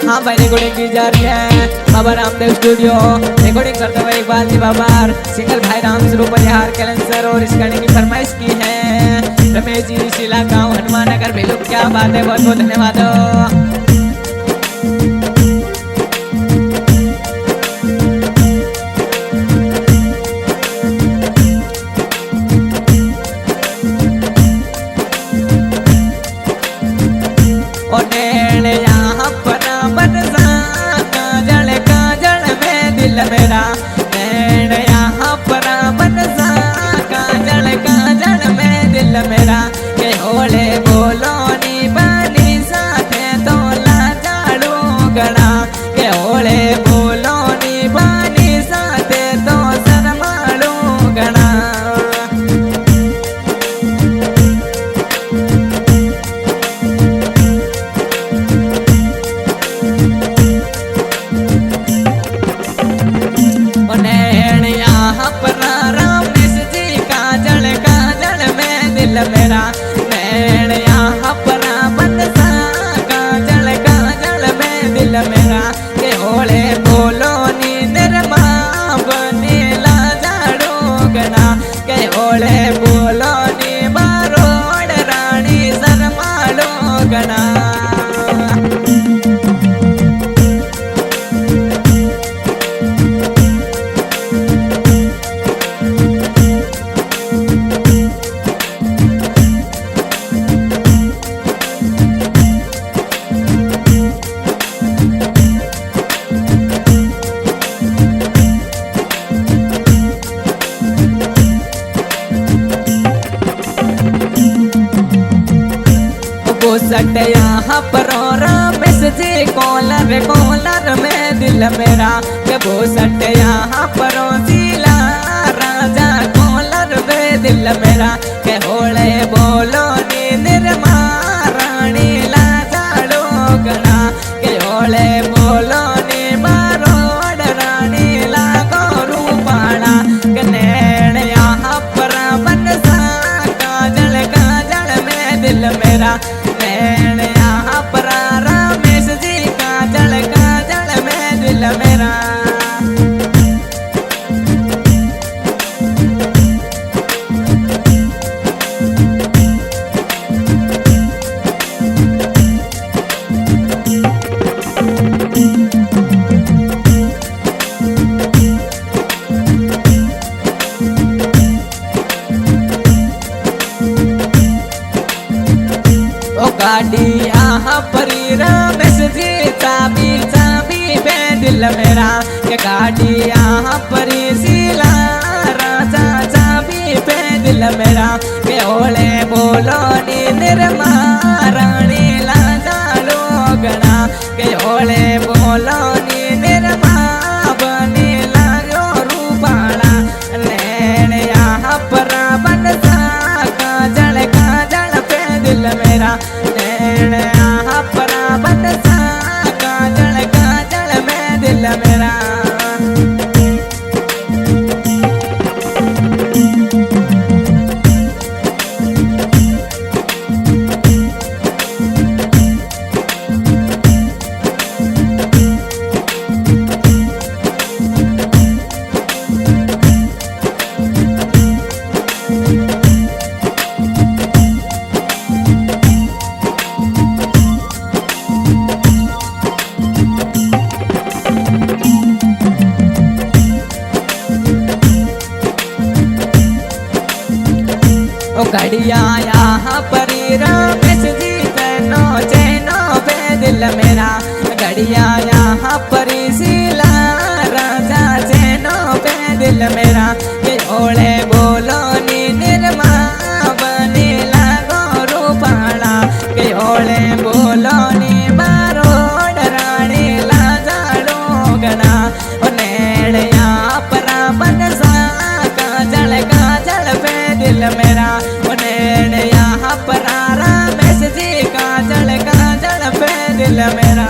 हाँ भाई रिकॉर्डिंग की जा रही है बाबा रामदेव स्टूडियो। रिकॉर्डिंग करते हुए इकबाल जी बाबर, सिंगर भाई राम स्वरूप परिहार कैलेंसर और इस गाने की फरमाइश की है रमेश जी शिला गाँव हनुमान नगर भेलू। क्या बात है, बहुत बहुत धन्यवाद। मेरा नैन यहाँ पर बनसा काजल काजल में दिल मेरा के होले बोलो नी बानी साथे तो लाचाड़ू गड़ा के होले बोलो नी बानी साथे तो शर्माड़ू गड़ा। मेरा नैन यहाँ पर बनसा काजल काजल में दिल मेरा के होले बोलो नी निर्मा बनी लाजाड़ू गना के होले बोलो नी बारोड़ रानी शर्माड़ू गना। सट यहाँ पर रमेश जी कॉलर कॉलर में दिल मेरा के वो सट यहाँ पर शीला राजा कॉलर में दिल मेरा के होले बोलो नी निर्मा रानी लाजाड़ू गना के होले बोलो नी बारोड़ रानी लागो रूपाड़ा के नैन यहाँ पर बनसा काजल काजल में दिल मेरा नैन यहाँ पर रमेश जी काजल काजल में दिल मेरा। गाड़ी यहाँ परी रमेश जी चाबी चाबी पे दिल मेरा के गाड़ी यहाँ परी शीला राजा चाबी पे दिल मेरा के होले बोलो नी निर्मा रानी लाजाड़ू गना के होले बोलो नी निर्मा बनी लागो रूपाड़ा नैन यहाँ पर बनसा काजल काजल पे दिल मेरा नैन यहाँ पर बनसा काजल काजल में दिल मेरा। घड़िया यहाँ परी रमेश जी चैनो चैनो पे दिल मेरा घड़िया यहाँ परी शीला राजा चैनो पे दिल मेरा के ओले बोलो नी निर्मा बनी लागो रूपाड़ा के ओले बोलो नी बारोड़ रानी लाजाड़ू गना नैन यहाँ पर बनसा काजल काजल पे दिल मेरा नैन यहाँ पर रमेश जी काजल काजल पे दिल मेरा।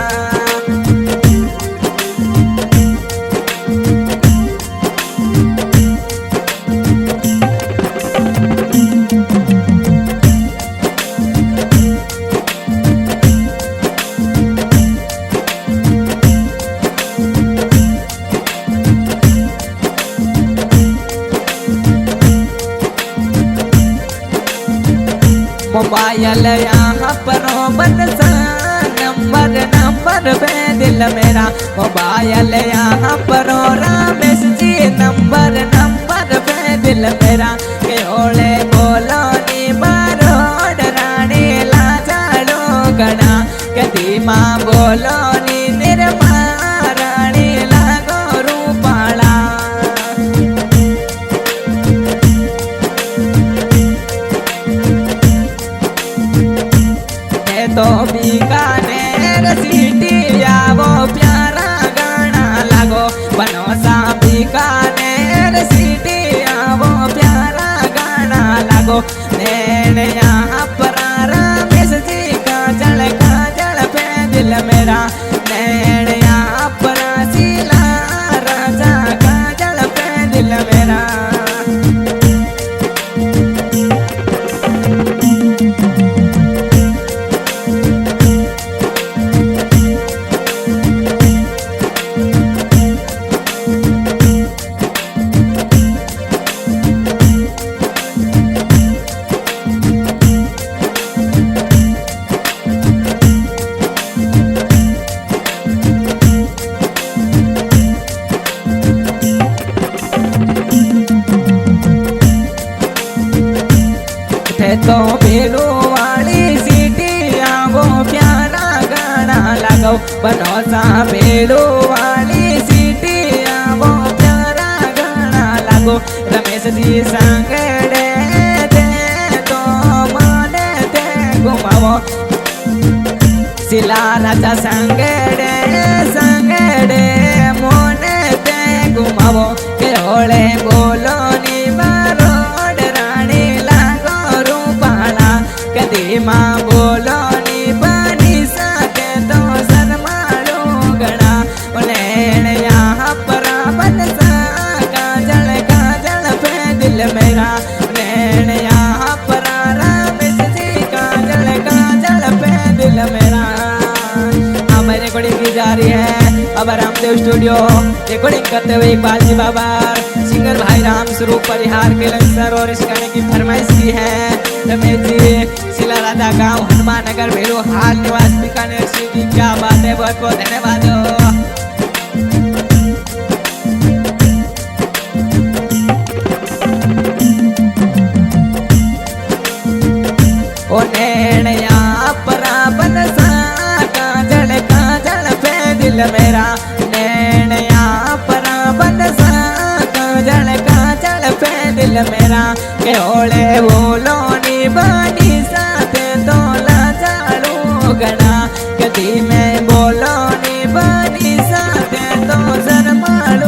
पायल यहाँ पर बनसा नंबर नंबर पे दिल मेरा मोबाइल यहाँ पर रमेश जी नंबर नंबर पे दिल मेरा के ओले बोलो नी बारोड रानी लाजाड़ो गणा के धीमा बोलो नी निर्मा रानी लागो रूपाला तो बीकानेर सिटी आवो प्यारा गाना लागो बनोसा बीकानेर सिटी आवो प्यारा गाना लागो नैन यहाँ पर रमेश जी काजल पे दिल मेरा नैन यहाँ पर शीला राजा काजल पे दिल मेरा तो बेलो वाली सिटी आवो प्यारा गाना लगाओ बनोसा बेलो वाली सिटी आवो प्यारा गाना लागो रमेश जी संगड़े दे तो माने दे घुमावो शिला राजा संगड़े संगड़े मोने दे घुमावो के ओले बोलो नी बारोड रानी माँ बोलो नी बनी सके तो शर्माड़ो गणा नैन यहाँ पर बनसा काजल पे दिल मेरा नैन यहाँ पर रमेश जी काजल पे दिल मेरा हमारी रिकॉर्डिंग की जा रही है अब रामदेव स्टूडियो रिकॉर्डिंग करते हुए इकबाल जी बाबा सिंगर भाई राम स्वरूप परिहार के लंसर और इस गाने की फरमाइश की है रमेश जी शिला राजा गांव हनुमान नगर भेड़ो हाल निवास बीकानेर सिटी क्या बात है बहुत बहुत धन्यवाद ओ नैन यहाँ पर बनसा काजल पे दिल मेरा नैन यहाँ पर बनसा काजल पे दिल मेरा के ओले बोलो नी बनी साथे तो लाजाड़ो गणा कदी में बोलो नी बनी साथे तो शर्माड़ो